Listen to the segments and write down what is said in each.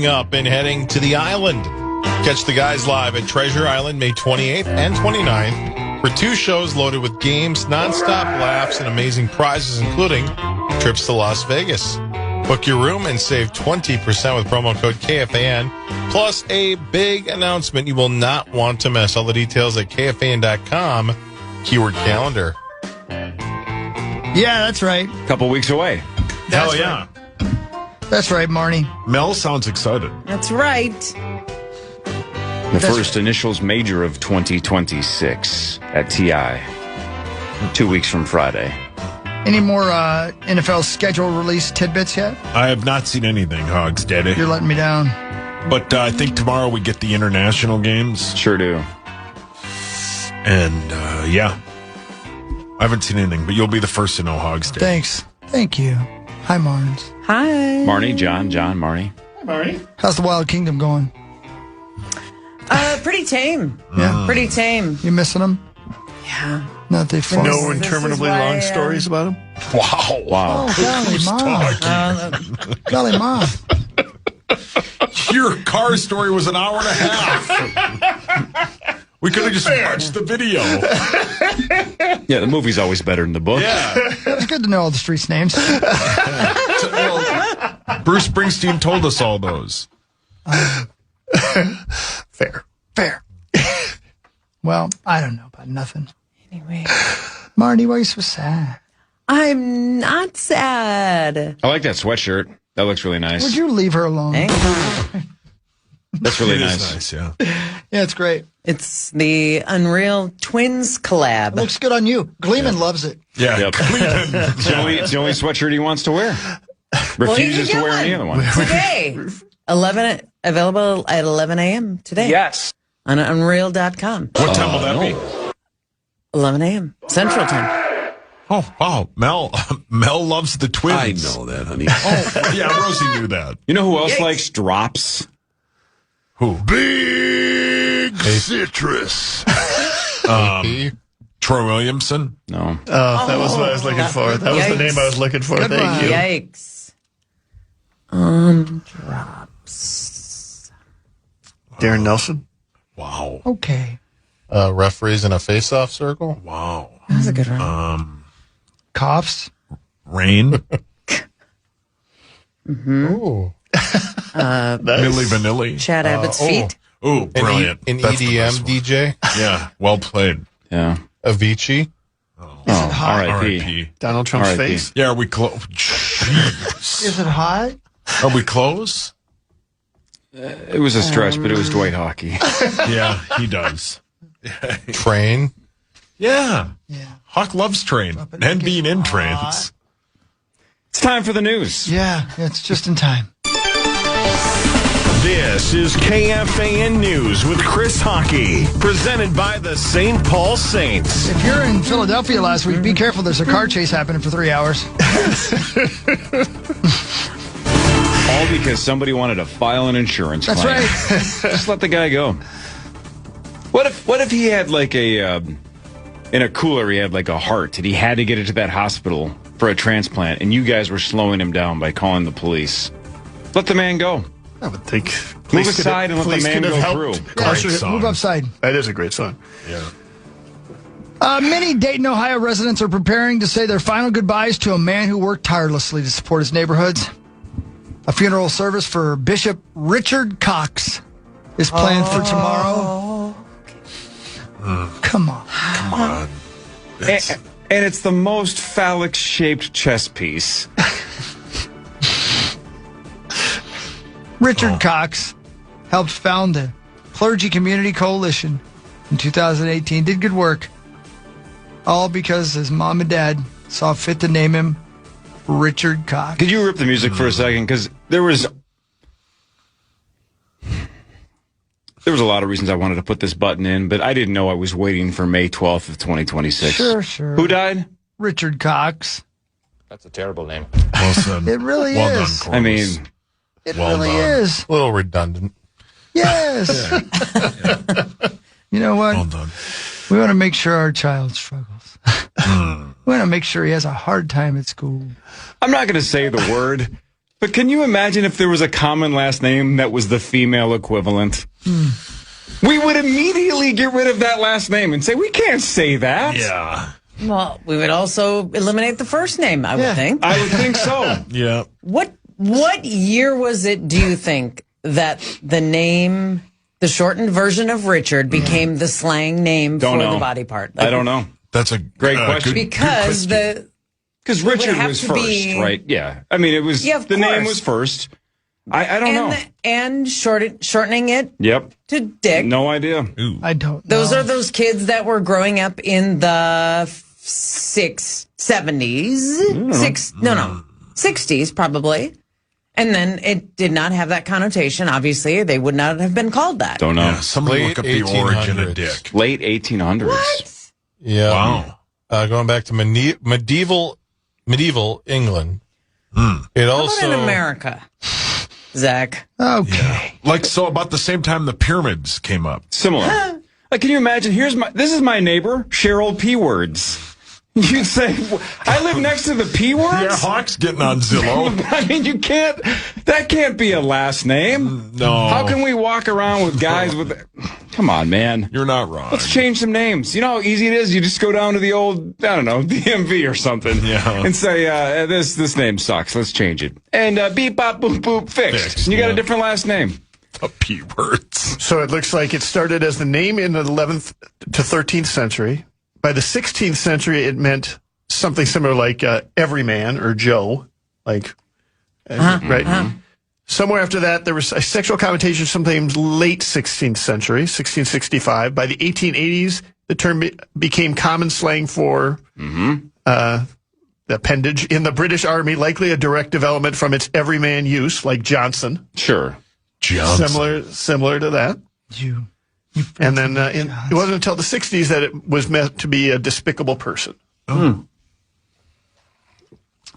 up and heading to the island. Catch the guys live at Treasure Island May 28th and 29th for 2 shows loaded with games, nonstop laughs, and amazing prizes, including trips to Las Vegas. Book your room and save 20% with promo code KFAN, plus a big announcement you will not want to miss. All the details at KFAN.com, keyword calendar. Yeah, that's right. Couple weeks away. Hell yeah. That's right, Marnie. Mel sounds excited. That's right. The first initials major of 2026 at TI. 2 weeks from Friday. Any more NFL schedule release tidbits yet? I have not seen anything, Hogs Daddy. You're letting me down. But I think tomorrow we get the international games. Sure do. And, yeah. I haven't seen anything, but you'll be the first to know, Hogs Daddy. Thanks. Thank you. Hi, Marnes. Hi. Marnie, John, Marnie. Hi, Marnie. How's the Wild Kingdom going? Pretty tame. Yeah. Pretty tame. You missing them? Yeah. Not they fun. No interminably long stories about him? Wow. Oh, golly, Ma. Your car story was an hour and a half. We could have just watched the video. Yeah, the movie's always better than the book. Yeah. It was good to know all the streets' names. Bruce Springsteen told us all those. Fair. Well, I don't know about nothing. Anyway. Marnie, why are you so sad? I'm not sad. I like that sweatshirt. That looks really nice. Would you leave her alone? That's really It is nice. nice, yeah. Yeah, it's great. It's the Unreal Twins collab. It looks good on you. Gleeman loves it. Yeah. Yep. It's the only sweatshirt he wants to wear. Refuses to wear any other one. Today. Available at 11 a.m. today. Yes. On Unreal.com. What time will that be? 11 a.m. Central Time. Oh, wow. Mel loves the Twins. I know that, honey. Oh, yeah, Rosie knew that. You know who else likes drops? Who? Big citrus. Troy Williamson? No. Oh, that was what I was looking for. That was the name I was looking for. Good Thank you. Yikes. Drops. Darren Nelson. Wow. Okay. Referees in a face-off circle. Wow. That was a good one. Coughs. Rain. Ooh. Milli Vanilli. Chad Abbott's feet. Oh, brilliant. An That's the EDM best one. DJ. Yeah, well played. Yeah. Avicii. Oh, hot? R.I.P. R.I.P. Donald Trump's R.I.P. face. Yeah, are we close? Jeez. Is it hot? Are we close? It was a stretch, but it was Dwight Hockey. Yeah, he does. Train. Yeah. Yeah. Hawk loves train and being in trains. It's time for the news. Yeah, it's just in time. This is KFAN News with Chris Hockey, presented by the St. Paul Saints. If you're in Philadelphia last week, be careful. There's a car chase happening for 3 hours. All because somebody wanted to file an insurance That's claim. right. Just let the guy go. What if he had like in a cooler he had like a heart and he had to get it to that hospital for a transplant and you guys were slowing him down by calling the police? Let the man go. I would think. Move aside and let the man go through. Great song. Move upside. That is a great song. Yeah. Many Dayton, Ohio residents are preparing to say their final goodbyes to a man who worked tirelessly to support his neighborhoods. A funeral service for Bishop Richard Cox is planned for tomorrow. Come on. Come on. And it's the most phallic-shaped chess piece. Richard Cox helped found the Clergy Community Coalition in 2018. Did good work. All because his mom and dad saw fit to name him Richard Cox. Could you rip the music for a second? Because there was a lot of reasons I wanted to put this button in, but I didn't know I was waiting for May 12th of 2026. Sure. Who died? Richard Cox. That's a terrible name. Well said. It really well is. done, I Corliss. mean, It Well really done. is. A little redundant. Yes. You know what? Well done. We want to make sure our child struggles. We want to make sure he has a hard time at school. I'm not going to say the word, But can you imagine if there was a common last name that was the female equivalent? We would immediately get rid of that last name and say, we can't say that. Yeah. Well, we would also eliminate the first name, I would think. I would think so. Yeah. What year was it, do you think, that the name, the shortened version of Richard, became the slang name for the body part? I don't know. That's a great question. Because Richard was first, right? Yeah. I mean, it was the name was first. I don't know. And shortening it to Dick. No idea. Ooh. I don't know. Those are those kids that were growing up in the 60s probably. And then it did not have that connotation. Obviously, they would not have been called that. Don't know. Yeah, somebody look up the origin of Dick. Late 1800s. What? Yeah. Wow. Going back to medieval England. It How also about in America, Zach? Okay. Yeah. Like, so about the same time the pyramids came up. Similar. Like, can you imagine? This is my neighbor, Cheryl P. Words. You'd say, I live next to the P Words? Yeah, Hawk's getting on Zillow. I mean, that can't be a last name. No. How can we walk around with guys with, come on, man. You're not wrong. Let's change some names. You know how easy it is? You just go down to the old, I don't know, DMV or something. Yeah. And say, this name sucks. Let's change it. And beep, bop, boop, boop, fixed. And you got a different last name. The P Words. So it looks like it started as the name in the 11th to 13th century. By the 16th century, it meant something similar like everyman or Joe, like right. Somewhere after that, there was a sexual connotation. Sometimes late 16th century, 1665. By the 1880s, the term became common slang for the appendage in the British Army, likely a direct development from its everyman use, like Johnson. Sure. Johnson. Similar to that. And then it wasn't until the 60s that it was meant to be a despicable person.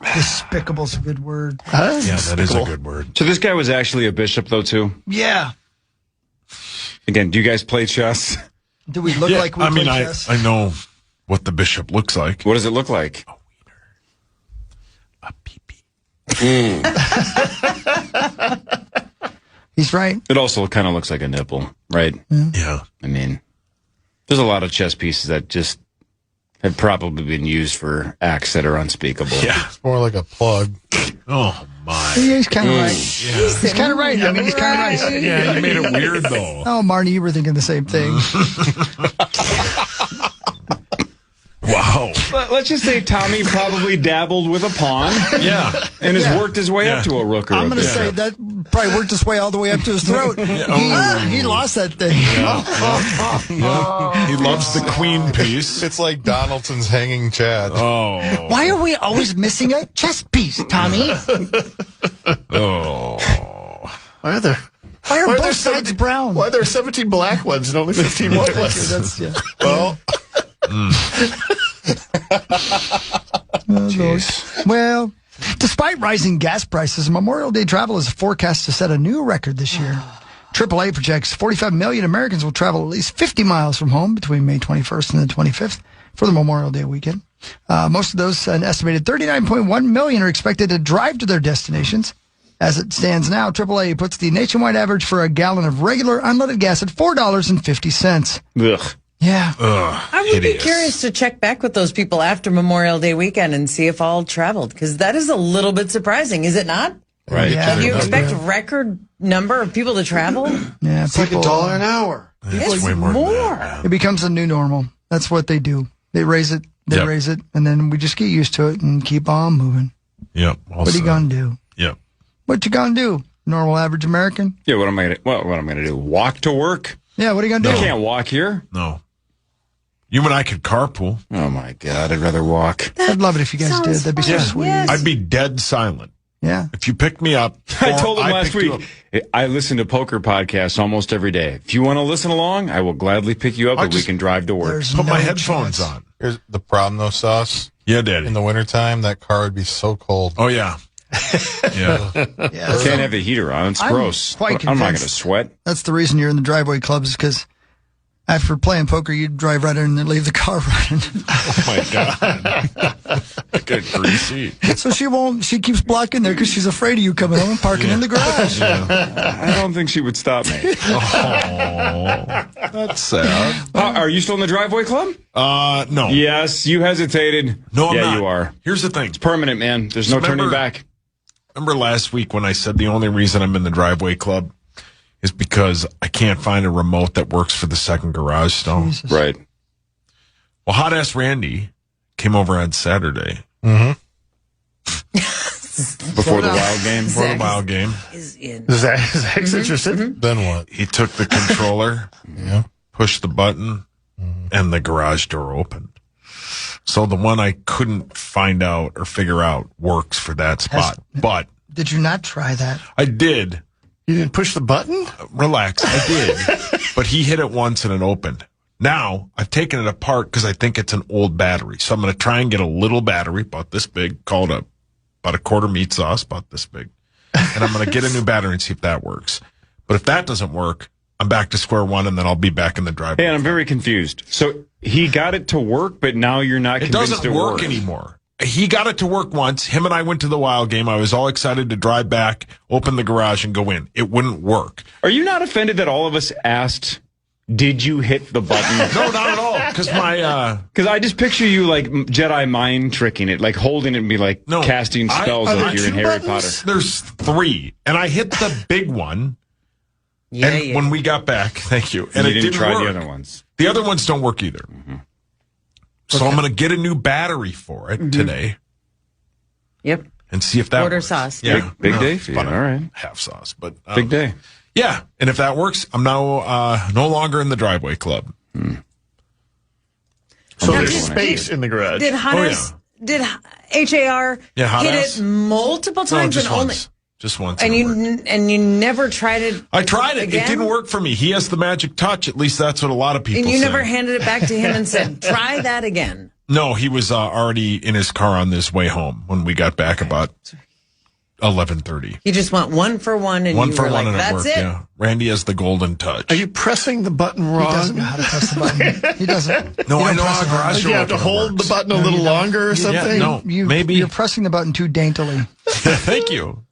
Despicable's a good word. Yeah, that is a good word. So this guy was actually a bishop, though, too? Yeah. Again, do you guys play chess? Do we look like we play chess? I know what the bishop looks like. What does it look like? A wiener. A pee-pee. He's right. It also kind of looks like a nipple, right? Yeah. I mean, there's a lot of chess pieces that just have probably been used for acts that are unspeakable. Yeah. it's more like a plug. Oh, my. Yeah, he's kind of right. Yeah. He's kind of right. I mean, he's kind of right. Yeah, you made it weird, though. Oh, Marnie, you were thinking the same thing. Wow. Let's just say Tommy probably dabbled with a pawn. Yeah. And has worked his way up to a rook or I'm a going to say that probably worked his way all the way up to his throat. He lost that thing. He loves the queen piece. It's like Donaldson's hanging Chad. Oh. Why are we always missing a chess piece, Tommy? Oh. Why are there both sides brown? Why are there 17 black ones and only 15 white ones? That's, yeah. Well, Well, despite rising gas prices, Memorial Day travel is forecast to set a new record this year. AAA projects 45 million Americans will travel at least 50 miles from home between May 21st and the 25th for the Memorial Day weekend. Most of those, an estimated 39.1 million, are expected to drive to their destinations. As it stands now, AAA puts the nationwide average for a gallon of regular unleaded gas at $4.50. Ugh. Yeah. I would be curious to check back with those people after Memorial Day weekend and see if all traveled, because that is a little bit surprising, is it not? right. Yeah. Do you expect record number of people to travel? Yeah, It's like $1 an hour. It's way more than more. It becomes a new normal. That's what they do. They raise it, raise it, and then we just get used to it and keep on moving. Yep. What are you going to do? Yep. What you going to do? Normal average American? Yeah, what am I gonna do? Walk to work? Yeah, what are you going to I do? can't walk here. No. You and I could carpool. Oh my God, I'd rather walk. I'd love it if you guys did. That'd be so sweet. Yes. I'd be dead silent. Yeah. If you picked me up. I or told him last picked you week, I listen to poker podcasts almost every day. If you want to listen along, I will gladly pick you up and we can drive to work. There's Put my no headphones chance. on. Here's the problem, though, Sauce. Yeah, Daddy. In the wintertime, that car would be so cold. Oh, yeah. Yeah. Yeah, Can't have the heater on. It's I'm gross. quite I'm not going to convinced. sweat. That's the reason you're in the driveway clubs, is because After playing poker, you'd drive right in and then leave the car running. Oh, my God. Good greasy. So she keeps blocking there because she's afraid of you coming home and parking in the garage. I don't think she would stop me. Oh, that's sad. Are you still in the driveway club? No. Yes, you hesitated. No, I'm not. You are. Here's the thing. It's permanent, man. There's no turning back. Remember last week when I said the only reason I'm in the driveway club is because I can't find a remote that works for the second garage stall? Jesus. Right. Well, Hot Ass Randy came over on Saturday. Before the Wild game? Before the Wild game. Is in. Zach's interested. Then what? He took the controller, pushed the button, and the garage door opened. So the one I couldn't find out or figure out works for that spot. But did you not try that? I did. You didn't push the button? Relax, I did. But he hit it once and it opened. Now, I've taken it apart because I think it's an old battery. So I'm going to try and get a little battery, about this big, called about a quarter meat sauce, about this big. And I'm going to get a new battery and see if that works. But if that doesn't work, I'm back to square one, and then I'll be back in the driveway. Hey, and I'm very confused. So he got it to work, but now you're not convinced it doesn't work anymore. He got it to work once. Him and I went to the Wild game. I was all excited to drive back, open the garage, and go in. It wouldn't work. Are you not offended that all of us asked, did you hit the button? No, not at all. Because I just picture you like Jedi mind tricking it, like holding it and be like casting spells like you're in Harry Potter. There's 3, and I hit the big one. When we got back, thank you. And you it didn't try work. the other ones. The other ones don't work either. Mm-hmm. So I'm going to get a new battery for it today. Yep. And see if that Order works. sauce. Yeah. Big day for you. All right. Half sauce. But Big day. Yeah. And if that works, I'm now no longer in the driveway club. So there's space in the garage. Did HAR did HAR hit it multiple times just and only once. Just once. and you never tried it? I tried it. Again? It didn't work for me. He has the magic touch. At least that's what a lot of people And you say. never handed it back to him and said, "Try that again." No, he was already in his car on this way home when we got back about 11:30. You just want one for one, and One you for were one, like, and it "That's worked. it." Yeah, Randy has the golden touch. Are you pressing the button wrong? He doesn't know how to press the button. He doesn't. No, You I don't know press how it hard. garage Do you have to hold the button a little longer or something? no. Maybe. You're pressing the button too daintily. Thank you.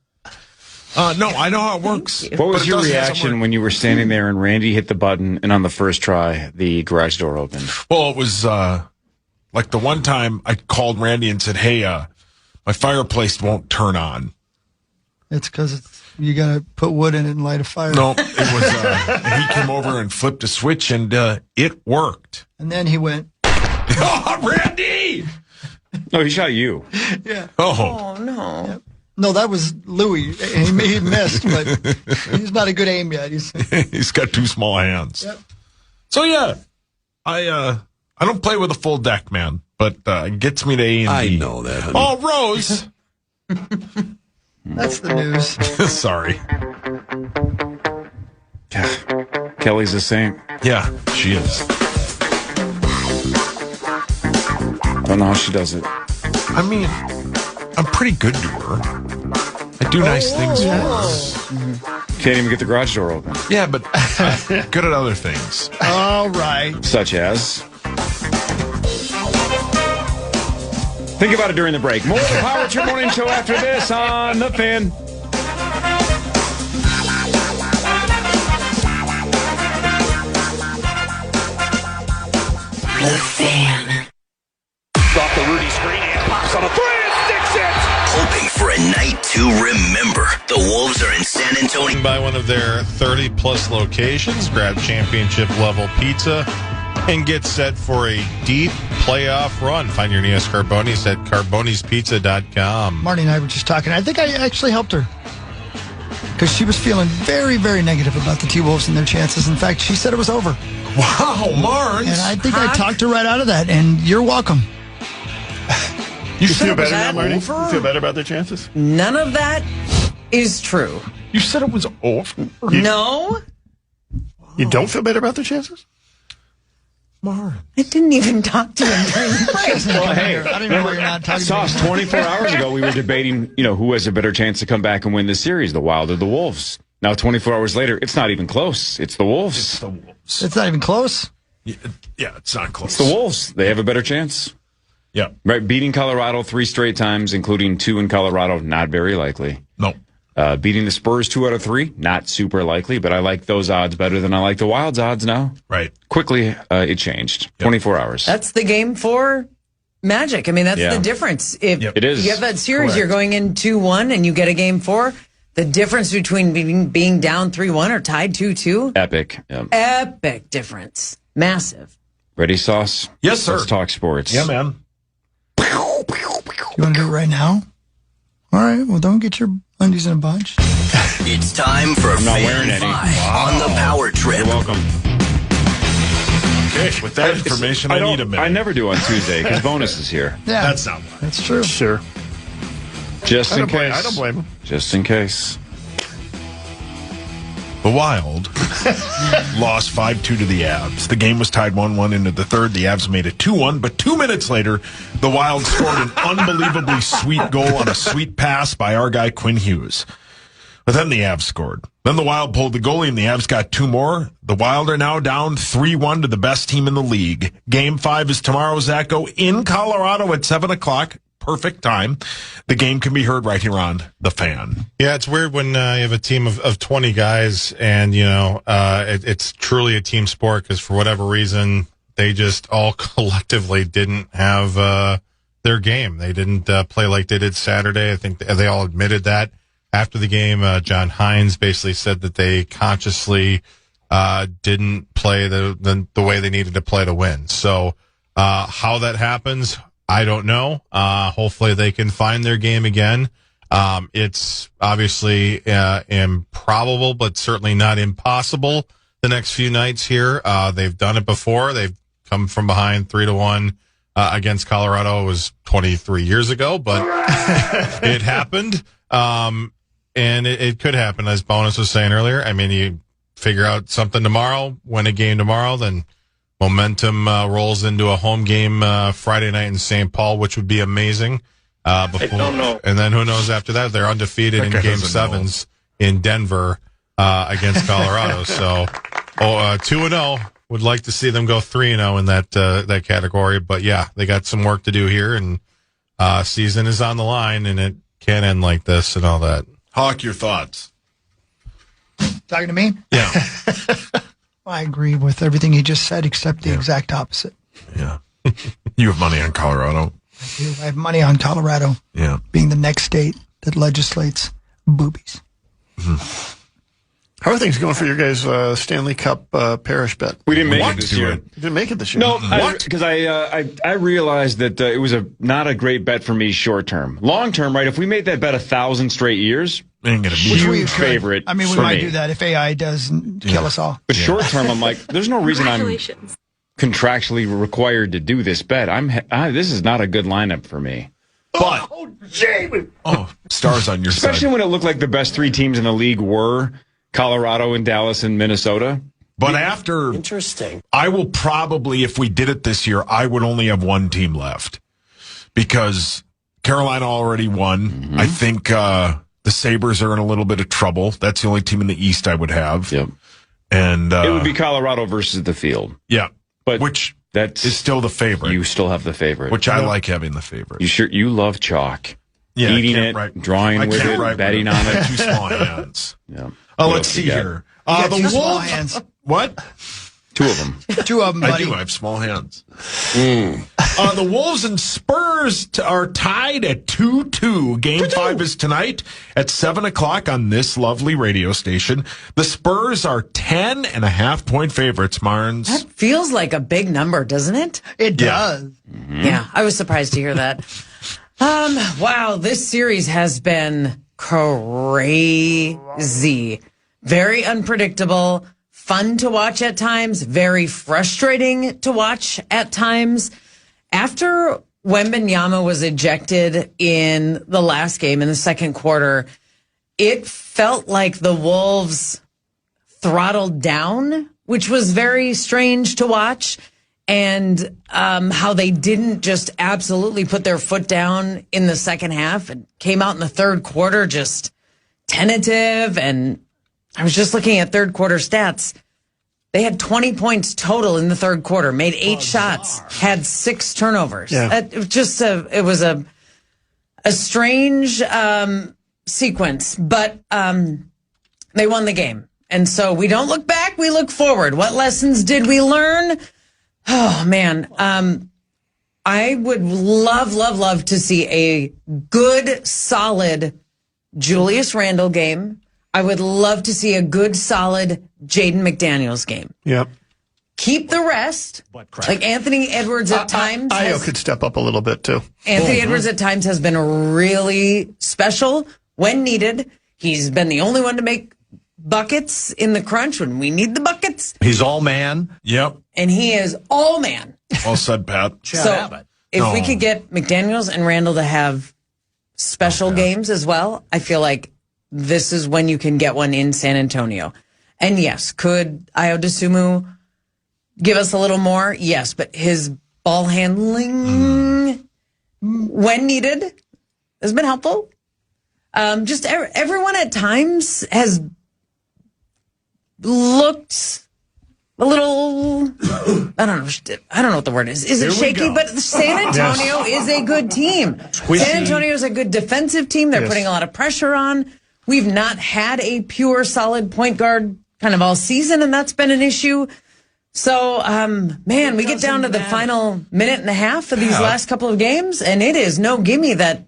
No, I know how it works. What was your reaction when you were standing there and Randy hit the button and on the first try, the garage door opened? Well, it was like the one time I called Randy and said, "Hey, my fireplace won't turn on." It's because you got to put wood in it and light a fire. No, it was. He came over and flipped a switch, and it worked. And then he went, Oh, Randy! No, he shot you. yeah. Oh, Oh no! Yep. No, that was Louis. He missed, but he's not a good aim yet. he's got 2 small hands. Yep. So yeah, I don't play with a full deck, man, but it gets me to A and D. I know that, honey. Oh, Rose. That's the news. Sorry. Kelly's a saint. Yeah, she is. Don't know how she does it. I mean, I'm pretty good to her. I do nice things for her. Can't even get the garage door open. Yeah, but I'm good at other things. All right. Such as? Think about it during the break. More of the Power Trip Morning Show after this on The Fan. The Fan. Off the Rudy screen and pops on a 3 and sticks it. Hoping for a night to remember. The Wolves are in San Antonio. By one of their 30-plus locations, grab championship-level pizza, and get set for a deep playoff run. Find your nearest Carbonis at carbonispizza.com. Marty and I were just talking. I think I actually helped her because she was feeling very, very negative about the T-Wolves and their chances. In fact, she said it was over. Wow, Marnes. And I think I talked her right out of that, and you're welcome. You feel better now, that Marty? over? You feel better about their chances? None of that is true. You said it was over. No, You don't feel better about their chances? Marnes. I didn't even talk to him during the break. Well, hey, I don't know why you're not talking Sauce, to me. 24 hours ago, we were debating, who has a better chance to come back and win this series, the Wild or the Wolves. Now, 24 hours later, it's not even close. It's the Wolves. The Wolves. It's not even close. Yeah, it's not close. It's the Wolves. They have a better chance. Yeah. Right, beating Colorado 3 straight times, including 2 in Colorado, not very likely. No. Beating the Spurs 2 out of 3, not super likely, but I like those odds better than I like the Wild's odds now. Right. Quickly, it changed. 24 hours. That's the game for Magic. I mean, that's the difference. If It is. you have that series, Correct. you're going in 2-1 and you get a game 4. The difference between being down 3-1 or tied 2-2. Epic. Yep. Epic difference. Massive. Ready, Sauce? Yes, sir. Let's talk sports. Yeah, man. You want to do it right now? All right. Well, don't get your undies in a bunch. It's time for not Fan wearing any. 5 on the Power Trip. You're welcome. Okay, with that information, I need a minute. I never do on Tuesday because Bonus is here. Yeah, That's not why. that's true. Sure. Just in case. I don't blame him. Just in case. The Wild lost 5-2 to the Avs. The game was tied 1-1 into the third. The Avs made it 2-1, but 2 minutes later, the Wild scored an unbelievably sweet goal on a sweet pass by our guy Quinn Hughes. But then the Avs scored. Then the Wild pulled the goalie, and the Avs got 2 more. The Wild are now down 3-1 to the best team in the league. Game 5 is tomorrow, Zacho, in Colorado at 7 o'clock. Perfect time. The game can be heard right here on The Fan. Yeah, it's weird when you have a team of 20 guys and, it's truly a team sport because for whatever reason, they just all collectively didn't have their game. They didn't play like they did Saturday. I think they all admitted that. After the game, John Hines basically said that they consciously didn't play the way they needed to play to win. So how that happens, I don't know. Hopefully they can find their game again. It's obviously improbable, but certainly not impossible the next few nights here. They've done it before. They've come from behind 3-1 against Colorado. It was 23 years ago, but it happened. And it could happen, as Bonus was saying earlier. I mean, you figure out something tomorrow, win a game tomorrow, then momentum rolls into a home game Friday night in St. Paul, which would be amazing. Before, I don't know. And then who knows after that? They're undefeated in Game 7s in Denver against Colorado. So 2-0. Would like to see them go 3-0 in that category. But, yeah, they got some work to do here, and season is on the line, and it can't end like this and all that. Hawk, your thoughts? Talking to me? Yeah. I agree with everything he just said, except the exact opposite. Yeah. You have money on Colorado. I do. I have money on Colorado. Yeah. Being the next state that legislates boobies. Mm-hmm. How are things going for your guys' Stanley Cup parish bet? We didn't make it this year. You didn't make it this year? No, because I realized that it was not a great bet for me short term. Long term, right? If we made that bet 1,000 straight years, ain't gonna be huge favorite. I mean, we might do that if AI does kill us all. But short term, I'm like, there's no reason I'm contractually required to do this bet. This is not a good lineup for me. But stars on your side. Especially when it looked like the best 3 teams in the league were Colorado and Dallas and Minnesota. But interesting. I will probably, if we did it this year, I would only have one team left because Carolina already won. Mm-hmm. I think the Sabres are in a little bit of trouble. That's the only team in the East I would have. Yep. And it would be Colorado versus the field. Yeah. But which is still the favorite. You still have the favorite. Which I like having the favorite. You love chalk. Yeah, eating it, drawing with it, betting on it. 2 small hands. Yeah. Let's see here. The 2 small Wolves. hands. What? 2 of them. 2 of them, buddy. I do. I have small hands. The Wolves and Spurs are tied at 2-2. Game 5 is tonight at 7 o'clock on this lovely radio station. The Spurs are 10.5-point favorites, Marnes. That feels like a big number, doesn't it? It does. Mm-hmm. Yeah, I was surprised to hear that. Wow, this series has been crazy. Very unpredictable, fun to watch at times, very frustrating to watch at times. After Wembanyama was ejected in the last game in the second quarter, it felt like the Wolves throttled down, which was very strange to watch. And how they didn't just absolutely put their foot down in the second half and came out in the third quarter just tentative. And I was just looking at third quarter stats. They had 20 points total in the third quarter, made 8 shots, had 6 turnovers. Yeah. It was a strange sequence, but they won the game. And so we don't look back, we look forward. What lessons did we learn? Oh, man. I would love to see a good, solid Julius Randle game. I would love to see a good, solid Jaden McDaniels game. Yep. Keep the rest. Like Anthony Edwards at times. Io could step up a little bit, too. Anthony Edwards at times has been really special when needed. He's been the only one to make buckets in the crunch when we need the buckets. He's all man. Yep. And he is all man. All said, Pat. So if we could get McDaniels and Randall to have special games as well, I feel like this is when you can get one in San Antonio. And yes, could Ayo Dosunmu give us a little more? Yes, but his ball handling when needed has been helpful. Just everyone at times has looked a little, I don't know what the word is. Is it shaky? But San Antonio is a good team. San Antonio is a good defensive team. They're putting a lot of pressure on. We've not had a pure, solid point guard kind of all season, and that's been an issue. So, man, we get down to the final minute and a half of these last couple of games, and it is no gimme that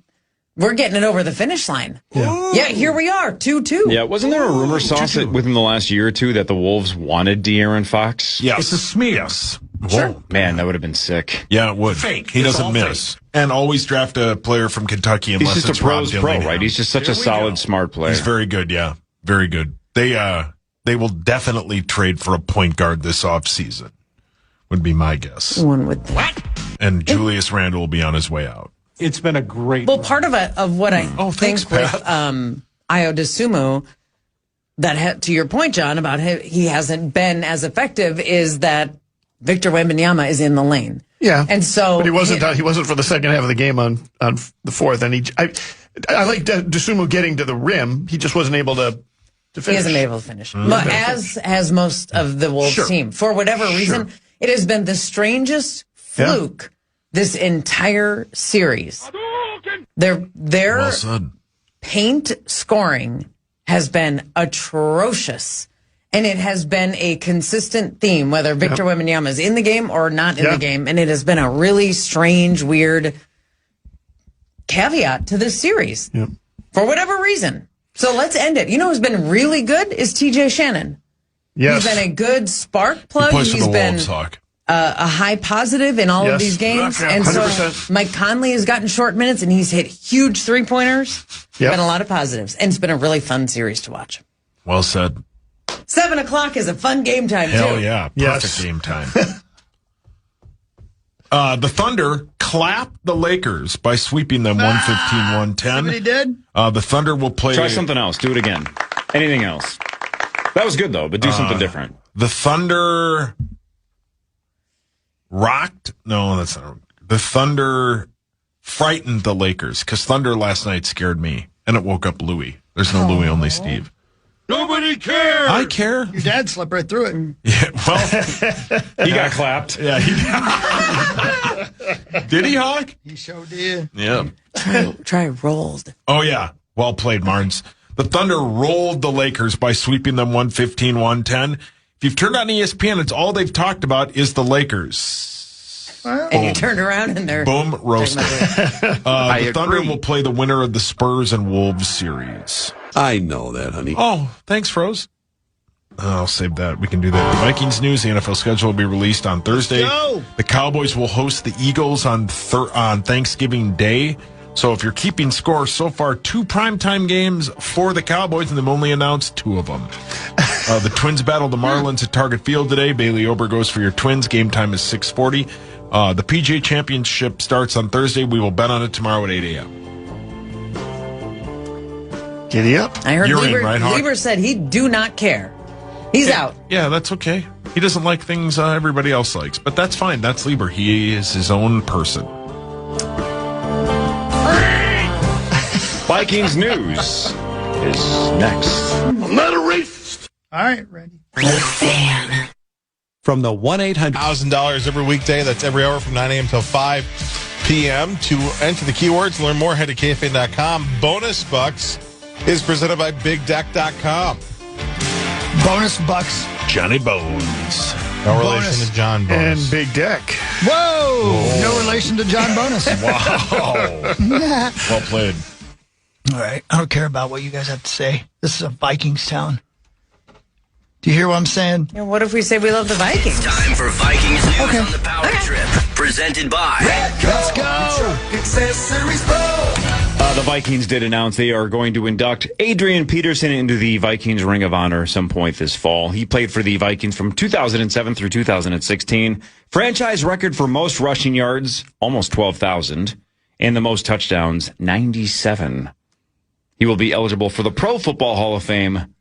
we're getting it over the finish line. Yeah, here we are, 2-2. Yeah, wasn't there a rumor sauce within the last year or two that the Wolves wanted De'Aaron Fox? Yes. It's a smear. Yes. Sure. Man, that would have been sick. Yeah, it would. Fake. He It's doesn't all miss. And always draft a player from Kentucky unless He's just it's a pro's Rob pro, Dillingham. right? He's just such a solid, smart player. He's very good, yeah. Very good. They will definitely trade for a point guard this offseason, would be my guess. One would think. And Julius Randle will be on his way out. It's been a great Well, part of what I thanks, think with Ayo Dosunmu, to your point, John, about he hasn't been as effective is that Victor Wembanyama is in the lane. Yeah. And so but he wasn't for the second half of the game on the fourth. And I like Dosunmu getting to the rim. He just wasn't able to finish. He hasn't been able to finish. As has most of the Wolves team. For whatever reason, it has been the strangest fluke this entire series. Their Well said. paint scoring has been atrocious. And it has been a consistent theme, whether Victor Wembanyama is in the game or not in the game. And it has been a really strange, weird caveat to this series for whatever reason. So let's end it. You know who's been really good is TJ Shannon. Yes. He's been a good spark plug. Plays for He's the been Wolves, Hawk. a high positive in all of these games. And 100%. so Mike Conley has gotten short minutes and he's hit huge 3-pointers. Yep. Been a lot of positives. And it's been a really fun series to watch. Well said. 7 o'clock is a fun game time, Hell too. yeah. Perfect Yes. game time. The Thunder clapped the Lakers by sweeping them 115-110. Somebody did? The Thunder will play... Try something else. Do it again. Anything else. That was good, though, but do something different. The Thunder rocked... No, that's not... The Thunder frightened the Lakers, because Thunder last night scared me, and it woke up Louie. There's no Louie, only Steve. Nobody cares. I care. Your dad slept right through it. Yeah, well... He got clapped. Yeah, Did he, Hawk? He sure did. Yeah. Try rolled. Oh, yeah. Well played, Martins. The Thunder rolled the Lakers by sweeping them 115-110. If you've turned on ESPN, it's all they've talked about is the Lakers. And you turned around and they're... Boom, roasted. The Thunder agree. will play the winner of the Spurs and Wolves series. I know that, honey. Oh, thanks, Froze. I'll save that. We can do that. Vikings news. The NFL schedule will be released on Thursday. go. The Cowboys will host the Eagles on Thanksgiving Day. So if you're keeping score, so far 2 primetime games for the Cowboys, and they've only announced 2 of them. The Twins battle the Marlins at Target Field today. Bailey Ober goes for your Twins. Game time is 6:40. The PGA Championship starts on Thursday. We will bet on it tomorrow at 8 a.m. Giddy up. I heard You're in, Lieber, right, Hawk? Lieber said he do not care. He's out. Yeah, that's okay. He doesn't like things everybody else likes, but that's fine. That's Lieber. He is his own person. Vikings news is next. I'm not a racist. All right, ready. The Fan. from the 1-800. $1,000 every weekday. That's every hour from 9 a.m. till 5 p.m. To enter the keywords, learn more, head to KFAN.com. Bonus Bucks is presented by BigDeck.com. Bonus Bucks. Johnny Bones. No relation to John Bonus. And Big Deck. Whoa! No relation to John Bonus. Wow. Well played. All right. I don't care about what you guys have to say. This is a Vikings town. Do you hear what I'm saying? Yeah, what if we say we love the Vikings? Time for Vikings news Okay. on the Power Trip. Presented by Let's go! The Vikings did announce they are going to induct Adrian Peterson into the Vikings Ring of Honor some point this fall. He played for the Vikings from 2007 through 2016. Franchise record for most rushing yards, almost 12,000, and the most touchdowns, 97. He will be eligible for the Pro Football Hall of Fame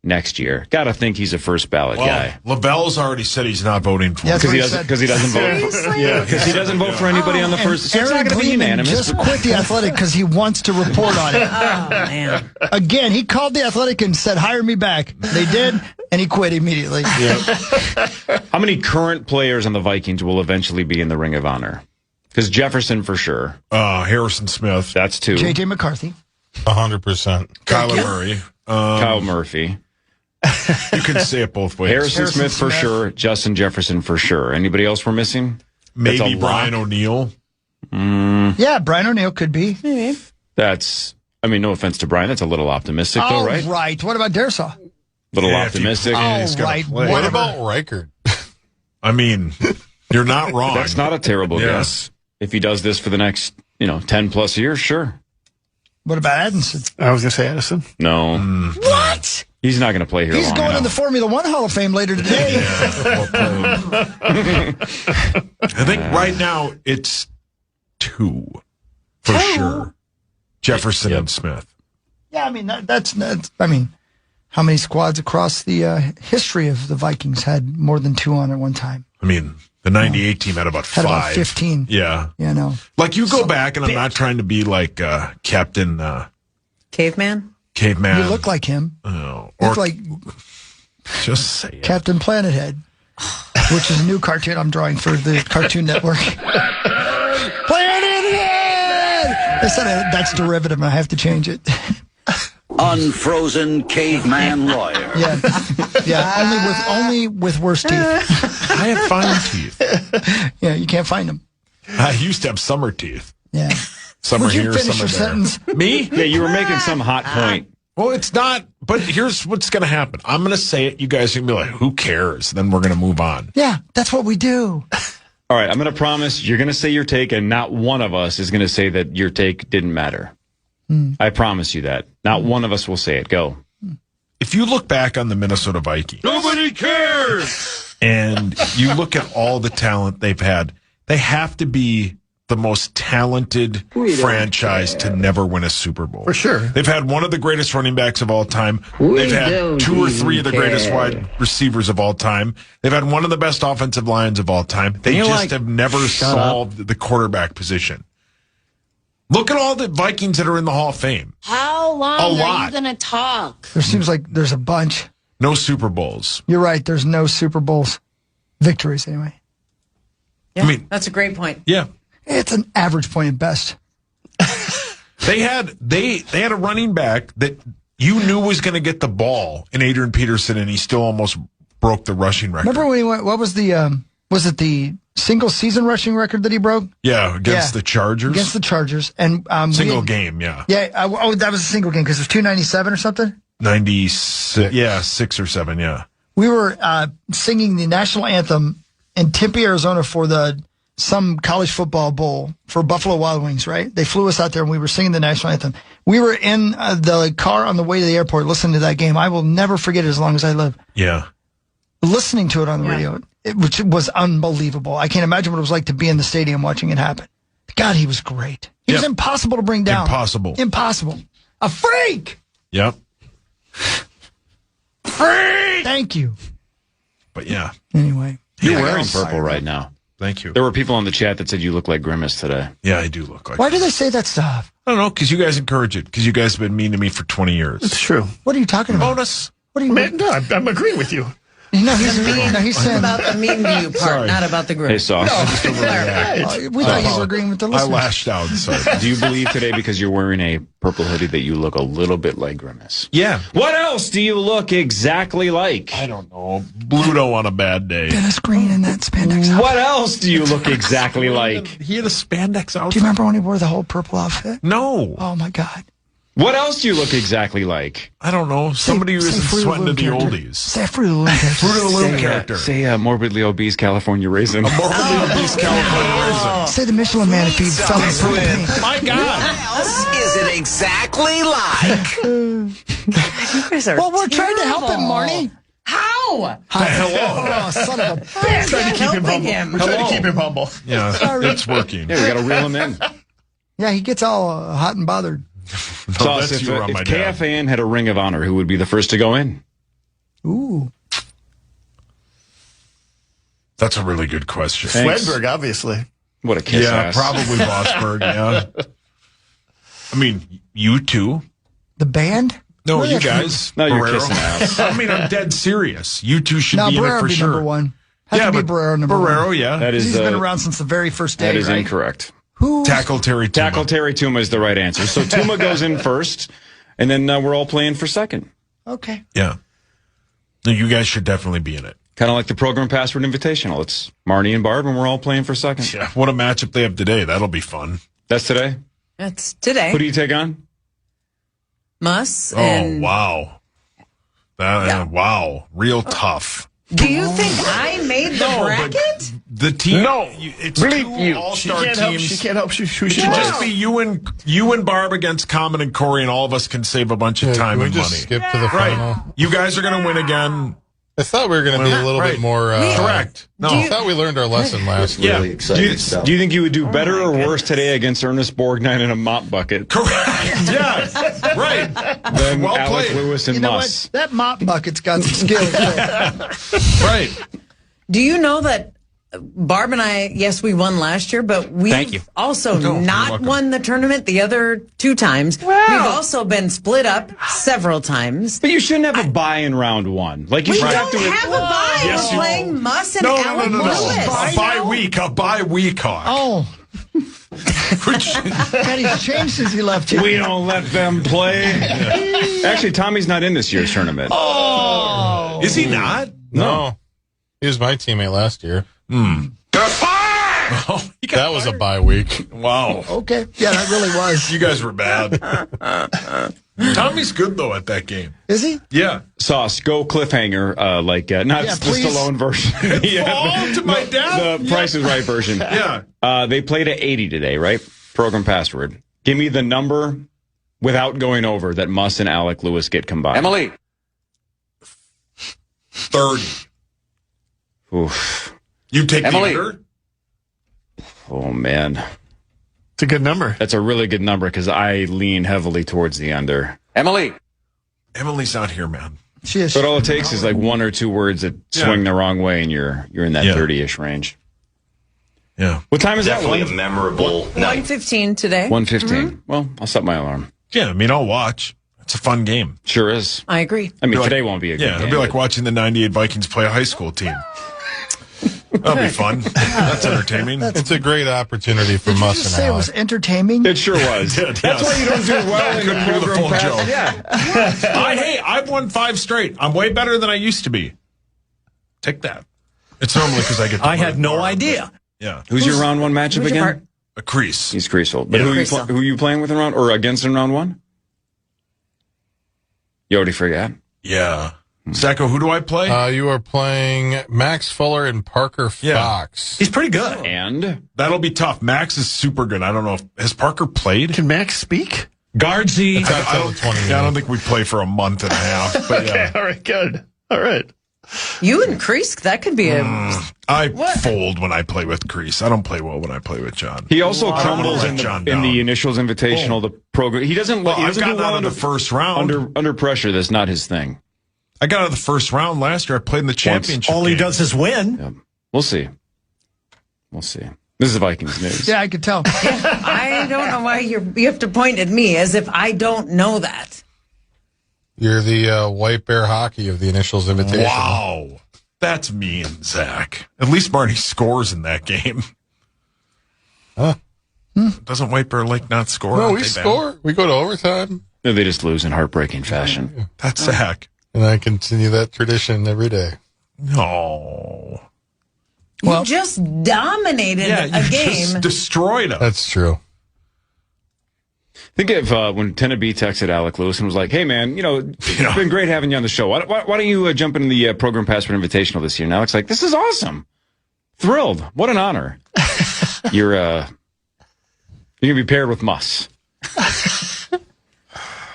next year. Gotta think he's a first ballot guy. LaBelle's already said he's not voting for him. Because he doesn't vote. Yeah. Because he doesn't vote for anybody on the first. So it's not Aaron going to be Gleeman unanimous. just quit the Athletic because he wants to report on it. Oh, man. Again, he called the Athletic and said, hire me back. They did, and he quit immediately. How many current players on the Vikings will eventually be in the Ring of Honor? Because Jefferson for sure. Harrison Smith. That's two. J.J. McCarthy. 100%. Kyler Murray. Kyle Murphy. You can say it both ways. Harrison Smith for sure. Justin Jefferson for sure. Anybody else we're missing? That's Maybe a Brian lock. O'Neill. Yeah, Brian O'Neill could be. That's, I mean, no offense to Brian. That's a little optimistic though, right? Right. What about Darsaw? Little Yeah, if he- optimistic. Yeah, he's gotta right. play. What about Reichard? I mean, you're not wrong. That's not a terrible Yes. guess. If he does this for the next, 10 plus years, sure. What about Addison? I was going to say Addison. No. What? He's not going to play here He's long going enough. in the Formula One Hall of Fame later today. I think right now it's two for sure. Jefferson and Smith. Yeah, I mean, that's how many squads across the history of the Vikings had more than two on at one time? I mean, the 98 team had about Had five. about 15. Yeah. You know. Like you go back, and I'm not trying to be like Captain Caveman? Caveman. You look like him. Oh, You or look like just say it. Captain Planet Head, which is a new cartoon I'm drawing for the Cartoon Network. Planet Head! They said that's derivative, and I have to change it. Unfrozen Caveman Lawyer. Yeah. Only with worse teeth. I have fine teeth. Yeah, you can't find them. I used to have summer teeth. Yeah. Summer Would you here, finish summer your there. sentence? Me? Yeah, you were making some hot point. Well, it's not. But here's what's going to happen. I'm going to say it. You guys are going to be like, who cares? Then we're going to move on. Yeah, that's what we do. All right, I'm going to promise you're going to say your take, and not one of us is going to say that your take didn't matter. I promise you that. Not one of us will say it. Go. If you look back on the Minnesota Vikings, Nobody cares. and you look at all the talent they've had, they have to be the most talented franchise to never win a Super Bowl. For sure. They've had one of the greatest running backs of all time. They've had two or three of the greatest wide receivers of all time. They've had one of the best offensive lines of all time. They just have never solved the quarterback position. Look at all the Vikings that are in the Hall of Fame. How long A are lot. you going to talk? There seems like there's a bunch. No Super Bowls. You're right. There's no Super Bowls victories anyway. Yeah, I mean- that's a great point. Yeah. It's an average point at best. They had a running back that you knew was going to get the ball in Adrian Peterson, and he still almost broke the rushing record. Remember when he went? What was the? Was it the single season rushing record that he broke Yeah, against the Chargers. against the Chargers? And Single game, yeah. Yeah. That was a single game because it was 297 or something. 96, yeah, 6 or 7, yeah. We were singing the national anthem in Tempe, Arizona for some college football bowl for Buffalo Wild Wings, right? They flew us out there and we were singing the national anthem. We were in the car on the way to the airport listening to that game. I will never forget it as long as I live. Yeah. Listening to it on the radio, which was unbelievable. I can't imagine what it was like to be in the stadium watching it happen. God, he was great. He was impossible to bring down. Impossible. A freak! Yep. Freak! Thank you. But yeah. Anyway. You're wearing purple right now. Thank you. There were people on the chat that said you look like Grimace today. Yeah, I do look like Why do they say that stuff? I don't know, because you guys encourage it, because you guys have been mean to me for 20 years. It's true. What are you talking about? Bonus. What are you Man, no, I'm agreeing with you. He's saying about the mean to you part, not about the group. Hey, Sauce. we thought you were agreeing with the I listeners. lashed out. So. Do you believe today because you're wearing a purple hoodie that you look a little bit like Grimace? Yeah. What else do you look exactly like? I don't know. Bluto on a bad day. Dennis Green in that spandex outfit. What else do you look exactly like? He had a spandex outfit. Do you remember when he wore the whole purple outfit? No. Oh, my God. What else do you look exactly like? I don't know. Somebody who Say isn't Fruit of sweating to the Loom character. oldies. Say a Fruit of the Loom character. Fruit of the Loom character. Say a morbidly obese California raisin. Morbidly obese California raisin. Say the Michelin Man if he fell in purple paint. My God. else is it exactly like? You guys are Well, we're trying to help him, Marnie. How? Hello. Oh, son of a bitch. Trying to keep him Helping humble. him. We're trying to keep him humble. Yeah, it's working. Yeah, we got to reel him in. Yeah, he gets all hot and bothered. So that's if you around my dad. KFAN had a Ring of Honor, who would be the first to go in? Ooh. That's a really good question. Thanks. Swedberg, obviously. What a kiss Yeah, ass. probably Vosberg, yeah. I mean, you two. The band? No, Really? you guys. No, you're Barrero. kissing ass. I mean, I'm dead serious. You two should No, be in it Barrero for would be sure. number one. Has Yeah, to be but Barrero number Barrero, one. yeah. That is He's been around since the very first day, that is right? incorrect. Who? Tackle Terry Tuma. Tackle Terry Tuma is the right answer. So Tuma goes in first, and then we're all playing for second. Okay. Yeah. No, you guys should definitely be in it. Kind of like the Program Password Invitational. It's Marnie and Barb, and we're all playing for second. Yeah. What a matchup they have today. That'll be fun. That's today. That's today. Who do you take on? Muss Oh, and wow. Wow. Real tough. do you think I made the bracket? The team. No. It's two all-star teams. She can't help who she It should loves. just be you and Barb against Common and Corey, and all of us can save a bunch of time Can we and just money. skip to the final? Right. You guys are going to win again. I thought we were going to be a little Right. bit more. Correct. No. I thought we learned our lesson last Yeah. week. Do you think you would do better or worse today against Ernest Borgnine in a mop bucket Correct. Yeah. Right. than Well Alec played. Lewis and You know Muss? what? That mop bucket's got some skills. Right. Do you know that Barb and I, yes, we won last year, but Thank you. we've also you're not welcome. won the tournament the other 2 times. We've also been split up several times. But you shouldn't have a bye in round one. Like you We should don't have have a bye. Yes, We're you- playing Muss and No, Alec Lewis. A bye week, Hawk. Oh. Man, he's changed since he left you. We don't let them play. Actually, Tommy's not in this year's tournament. Oh. Is he not? No. He was my teammate last year. Oh, he got That was a fired. bye week. Wow. Okay. Yeah, that really was. You guys were bad. Tommy's good, though, at that game. Is he? Yeah. Sauce, go cliffhanger, not Yeah, the please. Stallone version. Fall to my dad? The Price is Right version. Yeah. They played at 80 today, right? Program password. Give me the number without going over that Muss and Alec Lewis get combined. Emily. 30. Oof. You take Emily. the under? Oh, man. It's a good number. That's a really good number because I lean heavily towards the under. Emily. Emily's not here, man. She is. But all it takes is like 1 or 2 words that swing the wrong way, and you're in that Yeah. 30-ish range. Yeah. What time is Definitely that? a memorable night. 1:15 today. 1:15. Well, I'll set my alarm. Yeah, I mean, I'll watch. It's a fun game. Sure is. I agree. I mean, Be like- today won't be a good Yeah, game. it'll be like watching the 98 Vikings play a high school team. That'll be fun. That's entertaining. It's a great opportunity for Did you Muss just and say it was Alec. entertaining? It sure was. did, That's yes. why you don't do well in the couldn't do the program full pass. joke. Yeah. Hey, I've won 5 straight. I'm way better than I used to be. Take that. It's normally because I get. I had no idea. Yeah, Who's your round 1 matchup who's your again? part- a crease. He's Creasel. But Yeah. who are you playing with in round or against in round 1? You already forgot. Yeah. Sacco, who do I play? You are playing Max Fuller and Parker Yeah. Fox. He's pretty good. And That'll be tough. Max is super good. I don't know if has Parker played. Can Max speak? Guardsy. It's until the 28th. Yeah, I don't think we play for a month and a half. But yeah, All right, good. All right. You and Crease, that could be a. I fold when I play with Crease. I don't play well when I play with John. he also crumbles let in John the down. Initials Invitational. The program. He doesn't. Well, he I've doesn't do gotten well out of the first round. under pressure. That's not his thing. I got out of the first round last year. I played in the championship. All he game. does is win. Yeah. We'll see. We'll see. This is Vikings news. Yeah, I could tell. I don't know why you have to point at me as if I don't know that. You're the White Bear Hockey of the Initials Invitation. Wow. That's mean, Zach. At least Marty scores in that game. Huh? Doesn't White Bear Lake not score? No, we score. We go to overtime. No, they just lose in heartbreaking fashion. That's Zach. And I continue that tradition every day. No. You just dominated a game. Just destroyed him. That's true. Think of when Tennessee texted Alec Lewis and was like, "Hey, man, it's been great having you on the show. Why don't you jump into the Program Passport Invitational this year?" And Alec's like, "This is awesome. Thrilled. What an honor. You're going to be paired with Muss."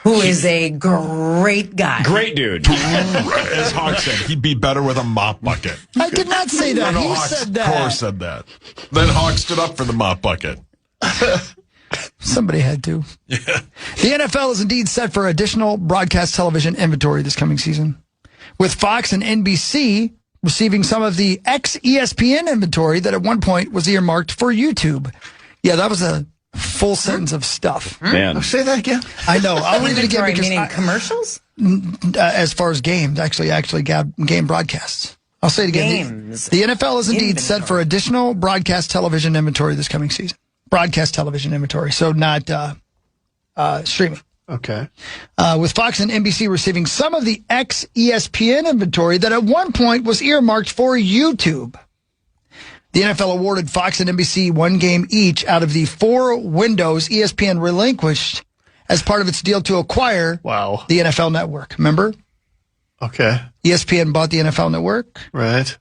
Who is a great guy. Great dude. As Hawk said, he'd be better with a mop bucket. I did not say that. No, He Hawks, said that. Of course said that. Then Hawk stood up for the mop bucket. Somebody had to. Yeah. The NFL is indeed set for additional broadcast television inventory this coming season, with Fox and NBC receiving some of the ex-ESPN inventory that at one point was earmarked for YouTube. Yeah, that was a full sentence of stuff. Man. Say that again. I know. I'll read it again Inventory because meaning commercials? as far as games, actually game broadcasts. I'll say it again. Games. The NFL is indeed set for additional broadcast television inventory this coming season. Broadcast television inventory, so not streaming. Okay. With Fox and NBC receiving some of the ex-ESPN inventory that at one point was earmarked for YouTube. The NFL awarded Fox and NBC one game each out of the 4 windows ESPN relinquished as part of its deal to acquire the NFL Network. Remember? Okay. ESPN bought the NFL Network. Right.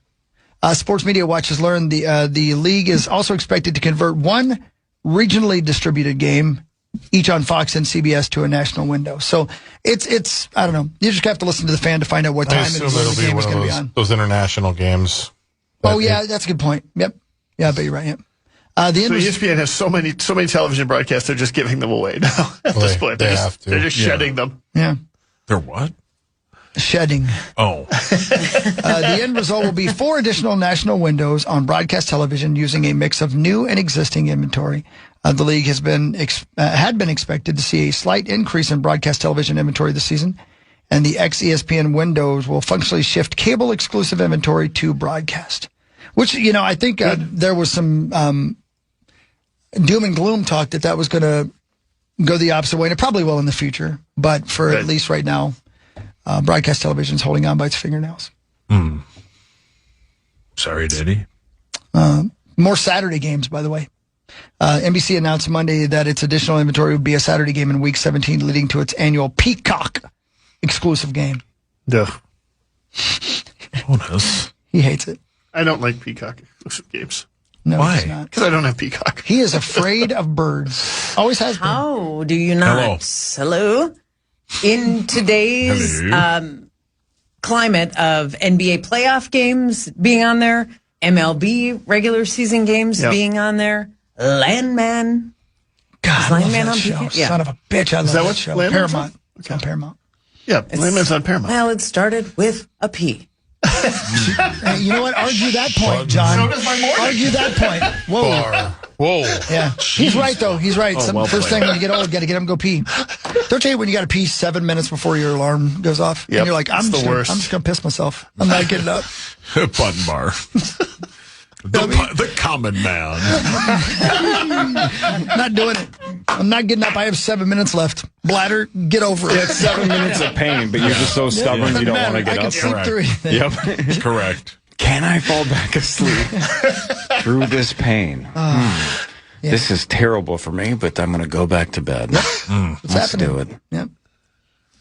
Sports Media Watch has learned the league is also expected to convert one regionally distributed game each on Fox and CBS to a national window. So it's I don't know. You just have to listen to the fan to find out what time I assume and where it'll the be game one is of going to be on. those international games. Oh yeah, that's a good point. Yep. Yeah, I bet you're right. Yep. ESPN has so many television broadcasts. They're just giving them away now at this point. They have to. They're just shedding them. Yeah. They're what? Shedding. Oh. The end result will be 4 additional national windows on broadcast television using a mix of new and existing inventory. The league had been expected to see a slight increase in broadcast television inventory this season, and the ex-ESPN windows will functionally shift cable exclusive inventory to broadcast. Which, I think there was some doom and gloom talk that was going to go the opposite way, and it probably will in the future. But for at least right now, broadcast television is holding on by its fingernails. Sorry, Diddy. More Saturday games, by the way. NBC announced Monday that its additional inventory would be a Saturday game in Week 17, leading to its annual Peacock exclusive game. Duh. Bonus. He hates it. I don't like Peacock exclusive games. No, Why? he's not. Because I don't have Peacock. He is afraid of birds. Always has been. How do you not? Hello. In today's climate of NBA playoff games being on there, MLB regular season games being on there, Landman. God, Is I love Landman that on show. PK? Yeah. Son of a bitch. I love that what show. Landman's Paramount. on? It's on Paramount. Yeah, Landman's on Paramount. Well, it started with a P. Hey, you know what? Argue that point, John. So does my morning. Argue that point. Whoa. Bar. Whoa. Yeah. He's right, though. He's right. well First played. thing when you get old, got to get him to go pee. Don't you hate when you got to pee 7 minutes before your alarm goes off? Yep, And you're like, I'm it's the worst. just going to piss myself. I'm not getting up. Button bar. The common man. Not doing it. I'm not getting up. I have 7 minutes left. Bladder, get over it. It's 7 minutes of pain, but you're just so stubborn you don't want to get I can up. sleep Correct. through anything. Yep. Correct. Can I fall back asleep through this pain? This is terrible for me, but I'm going to go back to bed. It's Let's happening. do it. Yep.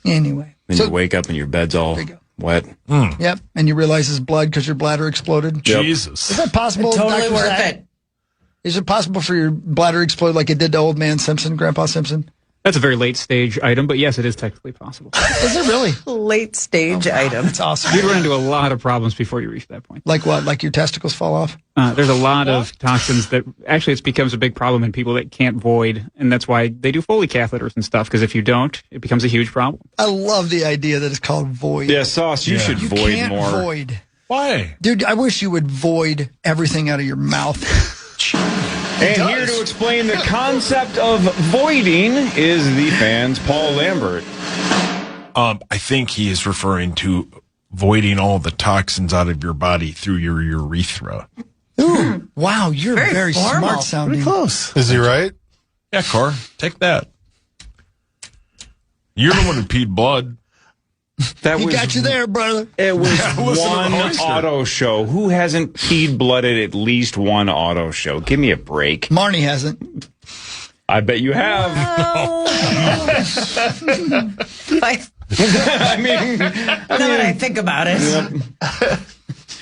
Anyway. Then you wake up and your bed's all you go. wet. Yep. And you realize it's blood because your bladder exploded. Jesus. Is that possible? Totally Dr. worth Zach? it. Is it possible for your bladder to explode like it did to old man Simpson, Grandpa Simpson? That's a very late stage item, but yes, it is technically possible. Is it really? Late stage item. That's awesome. You'd run into a lot of problems before you reach that point. Like what? Like your testicles fall off? There's a lot of toxins that actually it becomes a big problem in people that can't void, and that's why they do Foley catheters and stuff, because if you don't, it becomes a huge problem. I love the idea that it's called void. Yeah, Sauce, you should You void can't more. void. Why? Dude, I wish you would void everything out of your mouth. And here to explain the concept of voiding is the fans Paul Lambert. I think he is referring to voiding all the toxins out of your body through your urethra. Ooh, wow, you're very formal. smart sounding. Pretty close. Is he right? Yeah, Cor, take that. You're the one who peed blood. That He was got you there, brother. It was listen to the one oyster. auto show. Who hasn't peed blood at least one auto show? Give me a break. Marnie hasn't. I bet you have. I mean, Now that I think about it.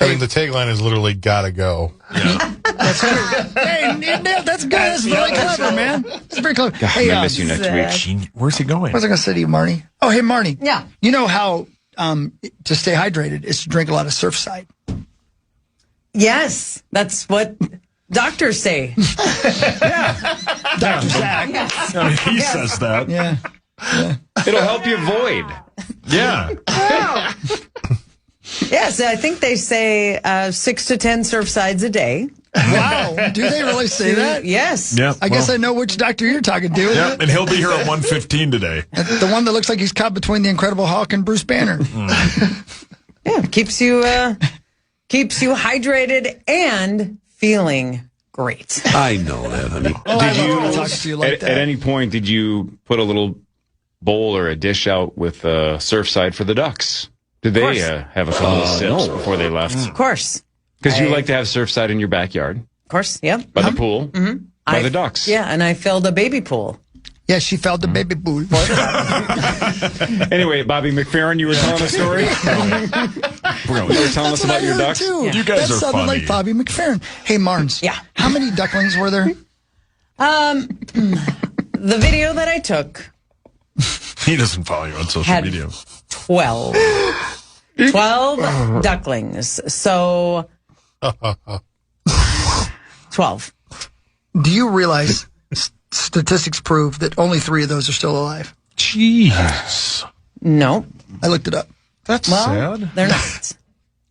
I mean, the tagline is literally "Gotta go." That's good. Hey, that's good. That's really clever, man. That's very clever. God, Hey, I miss you next week. Where's he going? what was I going to say to you, Marnie? Oh, hey, Marnie. Yeah. You know how to stay hydrated is to drink a lot of Surfside. Yes, that's what doctors say. Dr. Zach. I mean, he says that. Yeah. It'll help you void. Yeah. Yes, I think they say 6 to 10 Surfsides a day. Wow. Do they really say that? Yes. Yeah. I guess I know which doctor you're talking to. Yeah, and he'll be here at 1:15 today. The one that looks like he's caught between the Incredible Hulk and Bruce Banner. Yeah, keeps you hydrated and feeling great. I know that, honey. I love to talk to you like At that. any point, did you put a little bowl or a dish out with Surfside for the ducks? Did they have a couple of sips before they left? Of course. Because you like to have Surfside in your backyard, Of course, yep. by the pool, by the ducks. Yeah, and I filled a baby pool. Yeah, she felt the baby pool. Anyway, Bobby McFerrin, you were telling a story? You were telling us about your ducks? Too. You guys that are sounded funny. like Bobby McFerrin. Hey, Marnes. Yeah. How many ducklings were there? The video that I took, He doesn't follow you on social Had- media. 12. 12 ducklings. So 12. Do you realize statistics prove that only 3 of those are still alive? Jeez. No. I looked it up. That's Well, sad. they're not.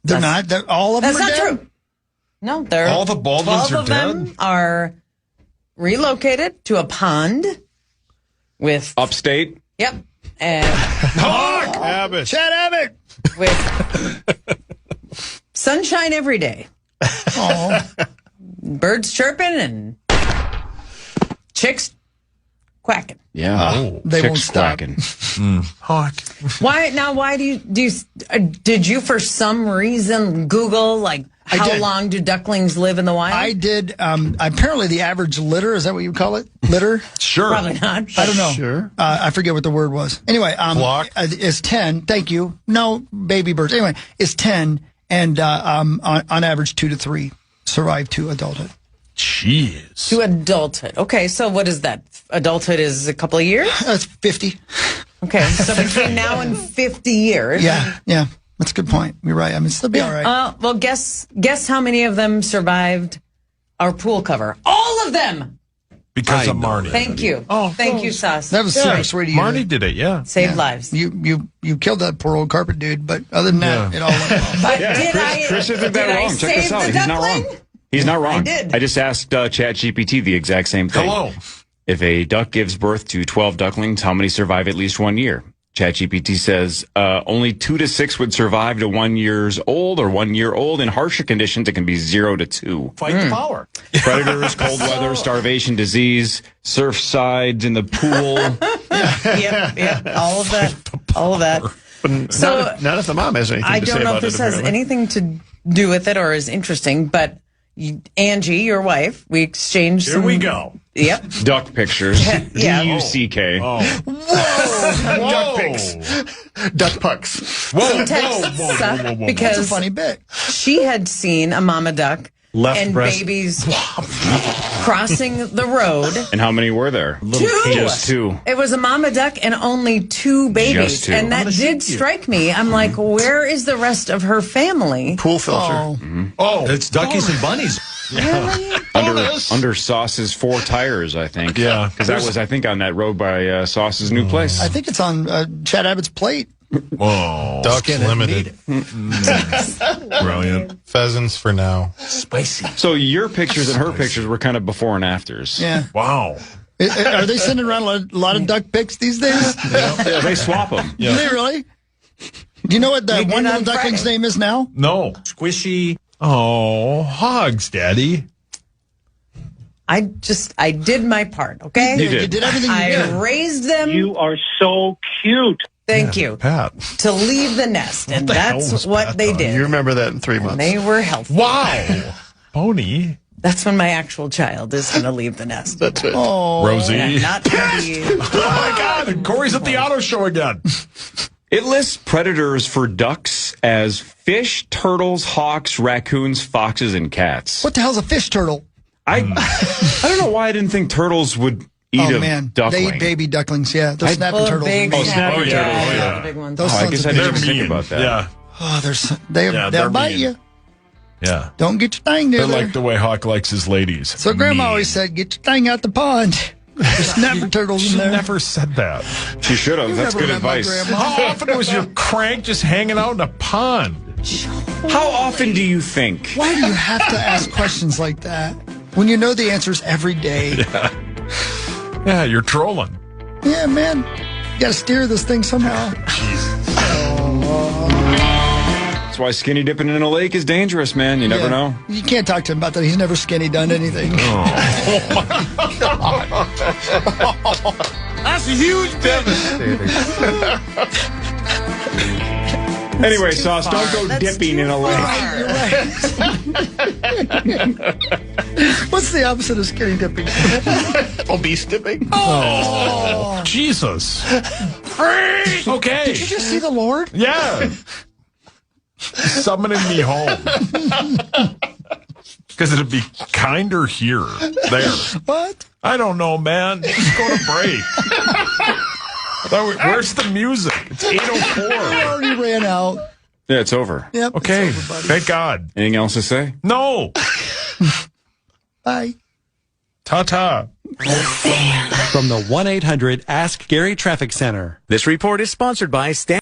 They're not. All of them That's are not dead? true. No, they're All the bald 12 ones are of them are relocated to a pond with Upstate? yep, and Abbott. Chad Abbott. with sunshine every day. Oh, Birds chirping and chicks quacking. Yeah. They Chicks won't stop. quacking. Hawk. Why do you did you for some reason Google like I how did. long do ducklings live in the wild? I did. Apparently, the average litter, is that what you call it? Litter? Sure. Probably not. I don't know. Sure. I forget what the word was. Anyway, Flock? is 10. Thank you. No, baby birds. Anyway, it's 10, and on average, 2 to 3 survive to adulthood. Jeez. To adulthood. Okay, so what is that? Adulthood is a couple of years? That's 50. Okay, so between now and 50 years. Yeah. That's a good point. You're right. I mean, still be all right. Well, guess how many of them survived our pool cover? All of them. Because of Marnie. Thank you. Oh, Thank you, Sauce. That was so sweet of you. Marnie did it, yeah. Saved lives. You killed that poor old carpet dude, but other than that, it all went well. But Yeah, Chris isn't that wrong. Check this out. He's not wrong. He's not wrong. I did. I just asked ChatGPT the exact same thing. Hello. If a duck gives birth to 12 ducklings, how many survive at least 1 year? ChatGPT says only 2 to 6 would survive to 1 year old or 1 year old. In harsher conditions, it can be 0 to 2. Fight the power. Predators, cold weather, starvation, disease, surf sides in the pool. Yep. All of that. But So, not if the mom has anything I to say don't know about if this it. has apparently. anything to do with it or is interesting, but Angie, your wife, we exchanged Here some. we go. Yep. Duck pictures. Yeah. D-U-C-K. Duck pics. Duck pucks. Whoa, Texts, because That's a funny bit. she had seen a mama duck Left and breast. babies crossing the road. And how many were there? Two. Just 2. It was a mama duck and only 2 babies. Just 2. And that did strike me. I'm like, where is the rest of her family? Pool filter. Oh, It's duckies and bunnies. Under Sauce's 4 tires, I think. Yeah. Because that was, I think, on that road by Sauce's new place. I think it's on Chad Abbott's plate. Oh, Duck Limited. brilliant. Pheasants for now. Spicy. So your pictures and her pictures were kind of before and afters. Yeah. Wow. Are they sending around a lot of duck pics these days? Yeah, they swap them. Do they really? Do you know what that We did one little on duckling's Friday. name is now? No. Squishy. Oh, Hogs, Daddy. I did my part, okay? You did. You did everything you I did. raised them. You are so cute. Thank you. Pat. To leave the nest, and the hell that's was what Pat they doing? did. You remember that in 3 months. They were healthy. Wow. Pony. That's when my actual child is going to leave the nest. That's it. Rosie. And I'm not going to be. Oh, my God. And Corey's at the auto show again. It lists predators for ducks as fish, turtles, hawks, raccoons, foxes, and cats. What the hell's a fish turtle? I don't know why I didn't think turtles would eat a Man. duckling. They eat baby ducklings, yeah. They're snapping turtles. Big Oh, snapping yeah, turtles, yeah. the big ones. Those Oh, I sons guess of I didn't bitches. even think about that. Yeah. Oh, they're they'll bite mean. you. Yeah. Don't get your thing near They're there. like the way Hawk likes his ladies. So Grandma Mean. always said, get your thing out the pond. There's snapper turtles She in there. never said that. She should have. That's never good met my advice. grandma. How often was your crank just hanging out in a pond? How often do you think? Why do you have to ask questions like that when you know the answers every day? Yeah, you're trolling. Yeah, man. You got to steer this thing somehow. That's why skinny dipping in a lake is dangerous, man. You never Yeah. know. You can't talk to him about that. He's never skinny done anything. That's a huge devastating. Anyway, Sauce, don't go That's dipping too in a lake. far. You're right. What's the opposite of skinny dipping? Obese dipping. Oh, Jesus. Okay. Did you just see the Lord? Yeah. Summoning me home. Because it'd be kinder here. There. What? I don't know, man. Just go to break. Where's the music? It's We 8:04. already ran out. Yeah, it's over. Yep. Okay. It's over, buddy. Thank God. Anything else to say? No. Bye. Ta-ta. From the 1-800-ASK-GARY Traffic Center. This report is sponsored by Stan.